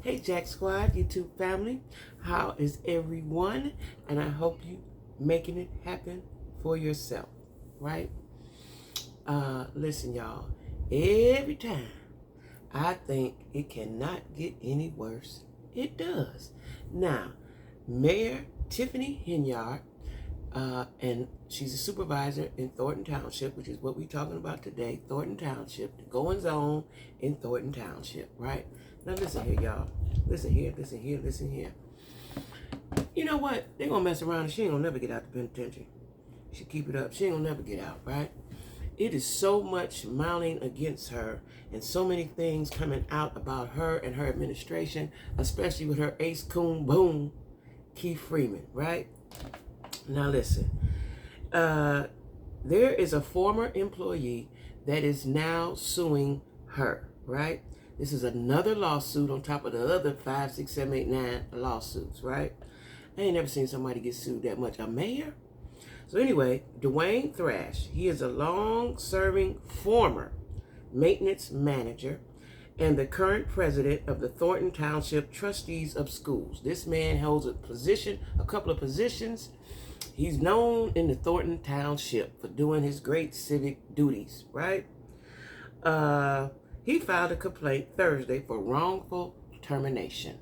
Hey Jack Squad, YouTube family, how is everyone? And I hope you making it happen for yourself, right? Listen, y'all, every time I think it cannot get any worse, it does. Now, Mayor Tiffany Henyard, and she's a supervisor in Thornton Township, which is what we're talking about today, Thornton Township, the goings on in Thornton Township, right? Now listen here, y'all. Listen here, listen here, listen here. You know what? They're going to mess around and she ain't going to never get out the penitentiary. She keep it up. She ain't going to never get out, right? It is so much mounting against her and so many things coming out about her and her administration, especially with her ace coon boom, Keith Freeman, right? Now listen, there is a former employee that is now suing her, right? This is another lawsuit on top of the other 5, 6, 7, 8, 9 lawsuits, right? I ain't never seen somebody get sued that much. A mayor? So anyway, Dwayne Thrash, he is a long-serving former maintenance manager and the current president of the Thornton Township Trustees of Schools. This man holds a couple of positions. He's known in the Thornton Township for doing his great civic duties, right? He filed a complaint Thursday for wrongful termination.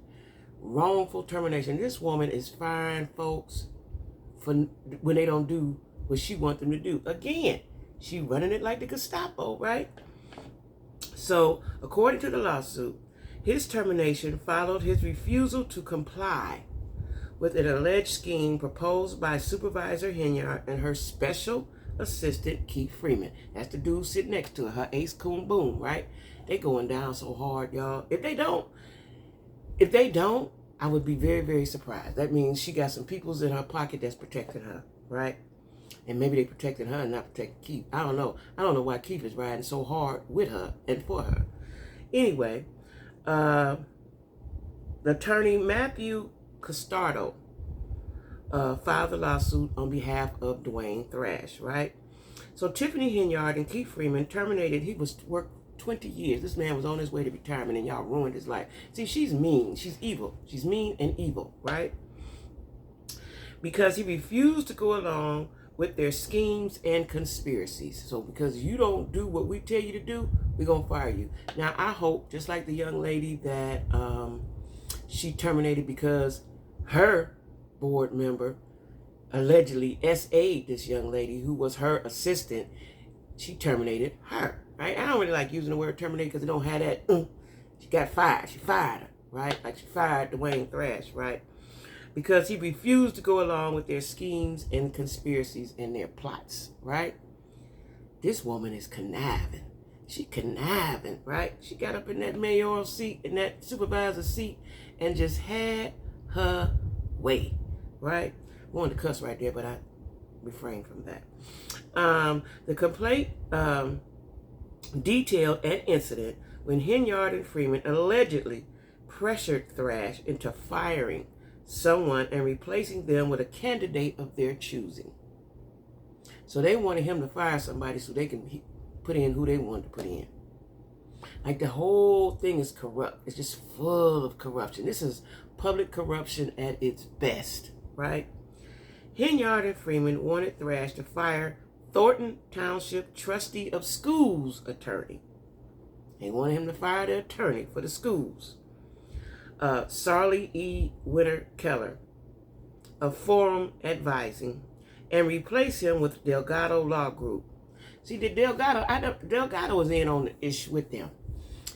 Wrongful termination. This woman is firing folks for when they don't do what she wants them to do. Again, she running it like the Gestapo, right? So, according to the lawsuit, his termination followed his refusal to comply with an alleged scheme proposed by Supervisor Henyard and her special assistant, Keith Freeman. That's the dude sitting next to her ace coon boom, right? They going down so hard, y'all. If they don't, I would be very, very surprised. That means she got some peoples in her pocket that's protecting her, right? And maybe they protected her and not protecting Keith. I don't know. I don't know why Keith is riding so hard with her and for her. Anyway, attorney Matthew Costardo filed the lawsuit on behalf of Dwayne Thrash, right? So Tiffany Henyard and Keith Freeman terminated. He was worked 20 years. This man was on his way to retirement and y'all ruined his life. See, she's mean. She's evil. She's mean and evil, right? Because he refused to go along with their schemes and conspiracies. So because you don't do what we tell you to do, we're going to fire you. Now, I hope, just like the young lady that she terminated because her board member allegedly SA'd this young lady who was her assistant, she terminated her. Right? I don't really like using the word terminate because it don't have that. She got fired. She fired her, right? Like she fired Dwayne Thrash, right? Because he refused to go along with their schemes and conspiracies and their plots, right? This woman is conniving. She conniving, right? She got up in that mayoral seat, in that supervisor seat, and just had her way, right? I wanted to cuss right there, but I refrained from that. The complaint detailed an incident when Henyard and Freeman allegedly pressured Thrash into firing someone and replacing them with a candidate of their choosing. So they wanted him to fire somebody so they can put in who they wanted to put in. Like the whole thing is corrupt. It's just full of corruption. This is public corruption at its best, right? Henyard and Freeman wanted Thrash to fire Thornton Township Trustee of Schools attorney. They wanted him to fire the attorney for the schools. Sarley E. Winter Keller of Forum Advising, and replace him with Delgado Law Group. See, the Delgado was in on the issue with them.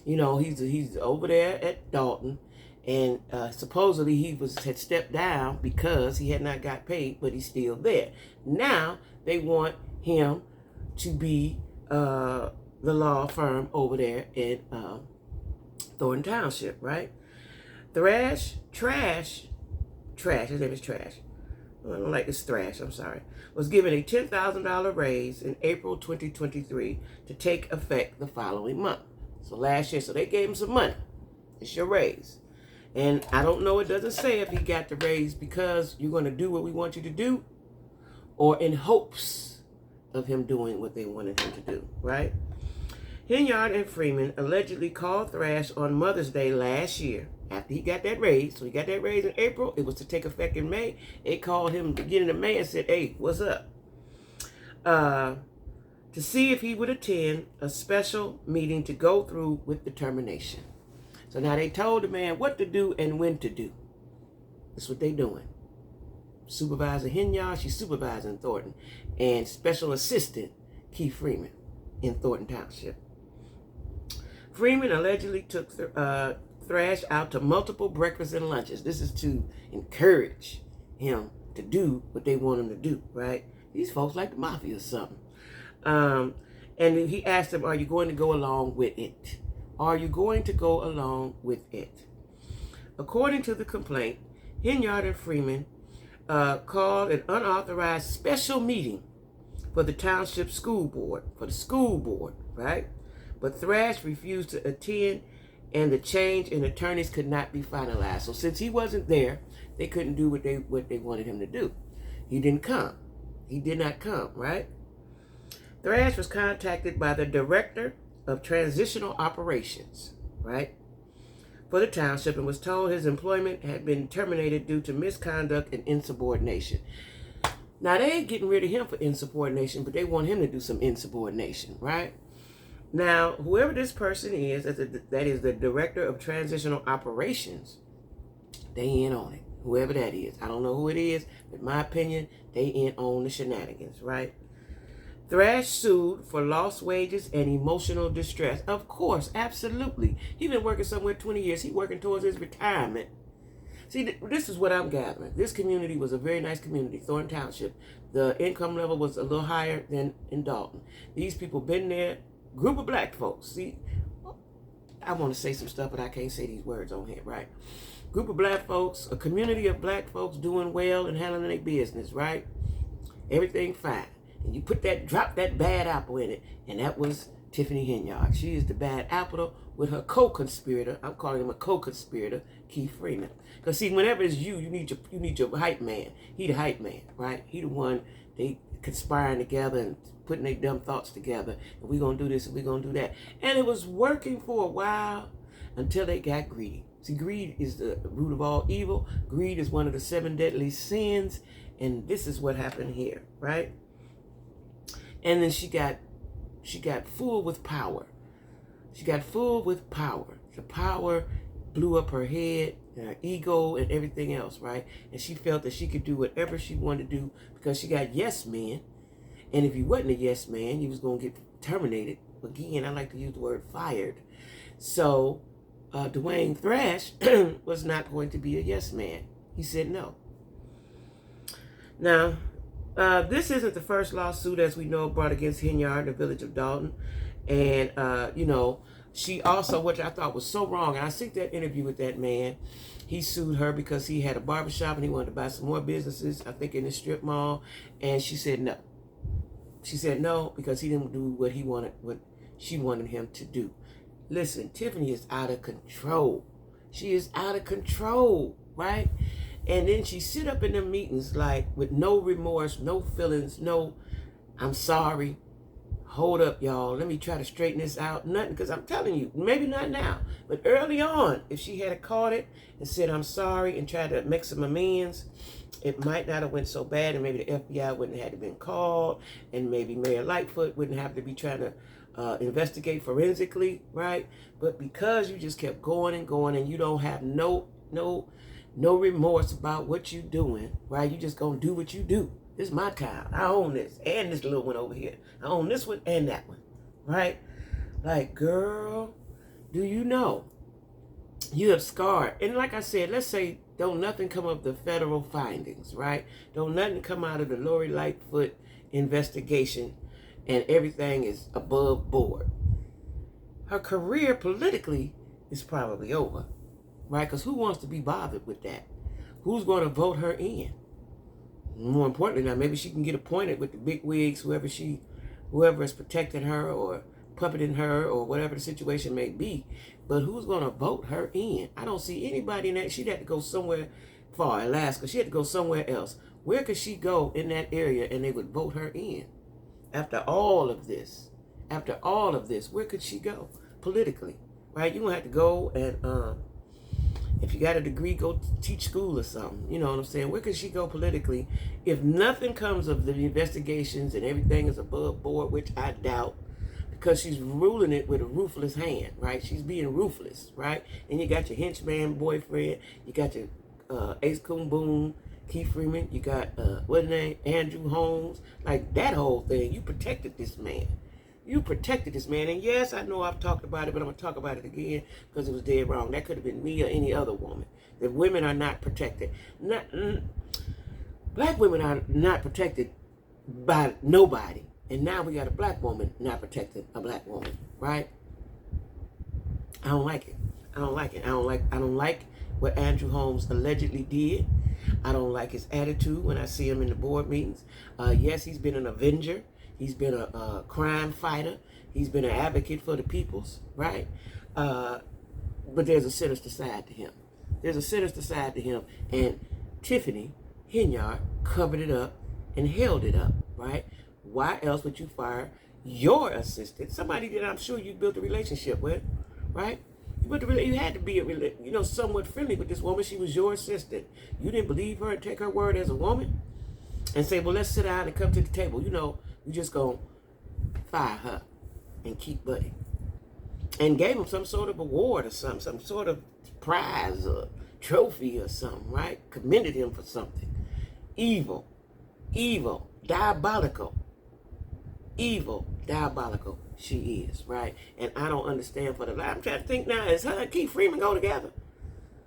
You know, he's over there at Dalton, and supposedly he had stepped down because he had not got paid, but he's still there. Now they want him to be the law firm over there in Thornton Township, right? Trash, his name is Trash. I don't like this Thrash, I'm sorry. Was given a $10,000 raise in April 2023 to take effect the following month. So last year, so they gave him some money. It's your raise. And I don't know, it doesn't say if he got the raise because you're going to do what we want you to do or in hopes of him doing what they wanted him to do, right? Henyard and Freeman allegedly called Thrash on Mother's Day last year after he got that raise. So he got that raise in April. It was to take effect in May. They called him beginning of May and said, hey, what's up? To see if he would attend a special meeting to go through with the termination. So now they told the man what to do and when to do. That's what they doing. Supervisor Henyard, she's supervising Thornton. And Special Assistant Keith Freeman in Thornton Township. Freeman allegedly took Thrash out to multiple breakfasts and lunches. This is to encourage him to do what they want him to do, right? These folks like the mafia or something. And he asked him, are you going to go along with it? Are you going to go along with it? According to the complaint, Henyard and Freeman called an unauthorized special meeting for the Township School Board, right? But Thrash refused to attend, and the change in attorneys could not be finalized. So since he wasn't there, they couldn't do what they wanted him to do. He didn't come. He did not come, right? Thrash was contacted by the Director of Transitional Operations, right, for the Township, and was told his employment had been terminated due to misconduct and insubordination. Now, they ain't getting rid of him for insubordination, but they want him to do some insubordination, right? Now, whoever this person is, that is the Director of Transitional Operations, they in on it. Whoever that is. I don't know who it is, but in my opinion, they in on the shenanigans, right? Thrash sued for lost wages and emotional distress. Of course, absolutely. He's been working somewhere 20 years. He's working towards his retirement. See, this is what I'm gathering. This community was a very nice community, Thornton Township. The income level was a little higher than in Dalton. These people been there, group of black folks. See, I want to say some stuff, but I can't say these words on here, right? Group of black folks, a community of black folks doing well and handling their business, right? Everything fine. And you drop that bad apple in it, and that was Tiffany Henyard. She is the bad apple with her co-conspirator. I'm calling him a co-conspirator, Keith Freeman. Because see, whenever it's you need your hype man. He the hype man, right? He the one they conspiring together and putting their dumb thoughts together. And we're gonna do this and we're gonna do that. And it was working for a while until they got greedy. See, greed is the root of all evil. Greed is one of the 7 deadly sins, and this is what happened here, right? And then she got full with power. She got full with power. The power blew up her head, and her ego, and everything else, right? And she felt that she could do whatever she wanted to do because she got yes men. And if he wasn't a yes man, he was going to get terminated. Again, I like to use the word fired. So Dwayne Thrash was not going to be a yes man. He said no. Now, this isn't the first lawsuit, as we know, brought against Henyard in the village of Dalton. And, she also, which I thought was so wrong, and I think that interview with that man, he sued her because he had a barbershop and he wanted to buy some more businesses, I think in the strip mall, and she said no. She said no because he didn't do what she wanted him to do. Listen, Tiffany is out of control. She is out of control, right? And then she sit up in the meetings like with no remorse, no feelings, no, I'm sorry. Hold up, y'all. Let me try to straighten this out. Nothing, because I'm telling you, maybe not now, but early on, if she had caught it and said, I'm sorry, and tried to make some amends, it might not have went so bad, and maybe the FBI wouldn't have had to been called, and maybe Mayor Lightfoot wouldn't have to be trying to investigate forensically, right? But because you just kept going and going, and you don't have no remorse about what you're doing, right? You just gonna do what you do. This is my town. I own this. And this little one over here. I own this one and that one. Right? Like, girl, do you know? You have scarred. And like I said, let's say don't nothing come of the federal findings, right? Don't nothing come out of the Lori Lightfoot investigation and everything is above board. Her career politically is probably over. Right? Because who wants to be bothered with that? Who's going to vote her in? More importantly, now maybe she can get appointed with the big wigs, whoever is protecting her or puppeting her or whatever the situation may be. But who's going to vote her in? I don't see anybody in that. She'd have to go somewhere far, Alaska. She had to go somewhere else. Where could she go in that area and they would vote her in? After all of this, After all of this, where could she go politically? Right? You don't have to go and if you got a degree, go teach school or something. You know what I'm saying? Where could she go politically if nothing comes of the investigations and everything is above board, which I doubt, because she's ruling it with a ruthless hand, right? She's being ruthless, right? And you got your henchman boyfriend, you got your Ace Coon Boom, Keith Freeman, you got what's his name, Andrew Holmes, like that whole thing. You protected this man. You protected this man. And yes, I know I've talked about it, but I'm going to talk about it again because it was dead wrong. That could have been me or any other woman. That women are not protected. Black women are not protected by nobody. And now we got a black woman not protecting a black woman, right? I don't like it. I don't like it. I don't like what Andrew Holmes allegedly did. I don't like his attitude when I see him in the board meetings. Yes, he's been an avenger. He's been a crime fighter. He's been an advocate for the peoples, right? But there's a sinister side to him. There's a sinister side to him. And Tiffany Henyard covered it up and held it up, right? Why else would you fire your assistant, somebody that I'm sure you built a relationship with, right? You had to be somewhat friendly with this woman. She was your assistant. You didn't believe her and take her word as a woman and say, well, let's sit down and come to the table. You just gonna fire her and keep buddy. And gave him some sort of award or something, some sort of prize or trophy or something, right? Commended him for something. Evil, diabolical she is, right? And I don't understand for the life. I'm trying to think now, is her and Keith Freeman go together?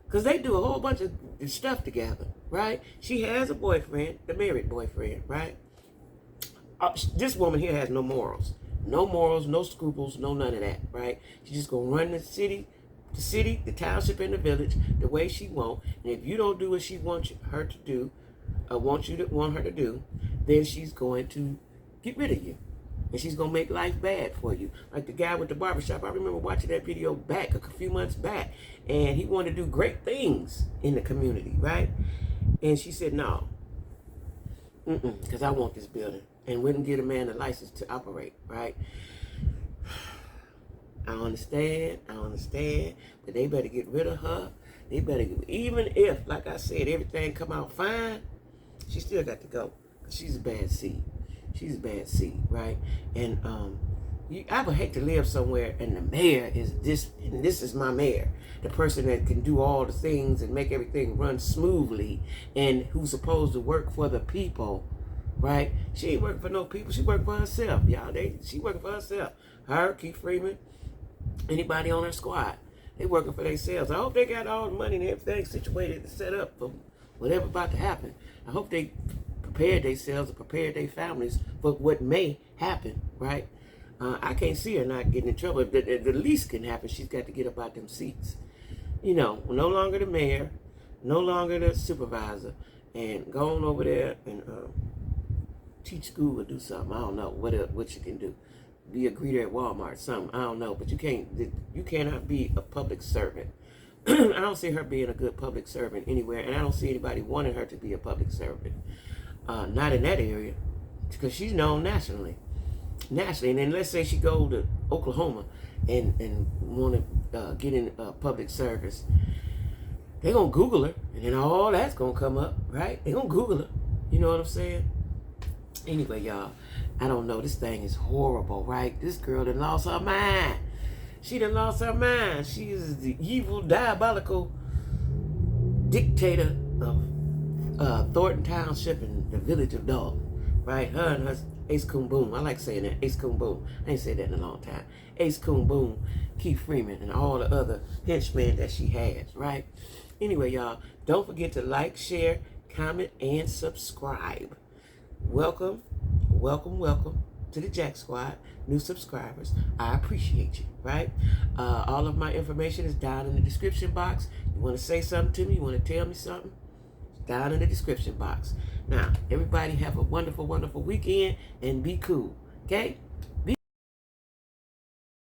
Because they do a whole bunch of stuff together, right? She has a boyfriend, the married boyfriend, right? This woman here has no morals. No morals, no scruples, no none of that, right? She's just going to run the city, the township, and the village the way she wants. And if you don't do what she wants her to do, want her to do, then she's going to get rid of you. And she's going to make life bad for you. Like the guy with the barbershop, I remember watching that video back a few months back, and he wanted to do great things in the community, right? And she said, no, because I want this building, and wouldn't give a man a license to operate, right? I understand, but they better get rid of her. They better, even if, like I said, everything come out fine, she still got to go, because she's a bad seed. She's a bad seed, right? And I would hate to live somewhere and the mayor is this, and this is my mayor, the person that can do all the things and make everything run smoothly, and who's supposed to work for the people, right? She ain't working for no people. She working for herself, y'all. She working for herself. Her, Keith Freeman, anybody on her squad, they working for themselves. I hope they got all the money and everything situated and set up for whatever about to happen. I hope they prepared themselves and prepared their families for what may happen, right? I can't see her not getting in trouble. The least can happen, she's got to get up out them seats. No longer the mayor, no longer the supervisor, and go on over there and teach school or do something. I don't know what you can do. Be a greeter at Walmart, something. I don't know, but you cannot be a public servant. I don't see her being a good public servant anywhere, and I don't see anybody wanting her to be a public servant. Not in that area, because she's known nationally. And then let's say she go to Oklahoma and want to get in public service. They're going to Google her, and then all that's going to come up, right? They're going to Google her. You know what I'm saying? Anyway, y'all, I don't know. This thing is horrible, right? This girl done lost her mind. She done lost her mind. She is the evil, diabolical dictator of Thornton Township and the village of Dalton, right? Her and her Ace Coon Boom. I like saying that, Ace Coon Boom. I ain't said that in a long time. Ace Coon Boom, Keith Freeman, and all the other henchmen that she has, right? Anyway, y'all, don't forget to like, share, comment, and subscribe. Welcome to the Jack Squad, new subscribers. I appreciate you, right? All of my information is down in the description box. You want to say something to me? You want to tell me something? It's down in the description box. Now, everybody have a wonderful, wonderful weekend and be cool, okay?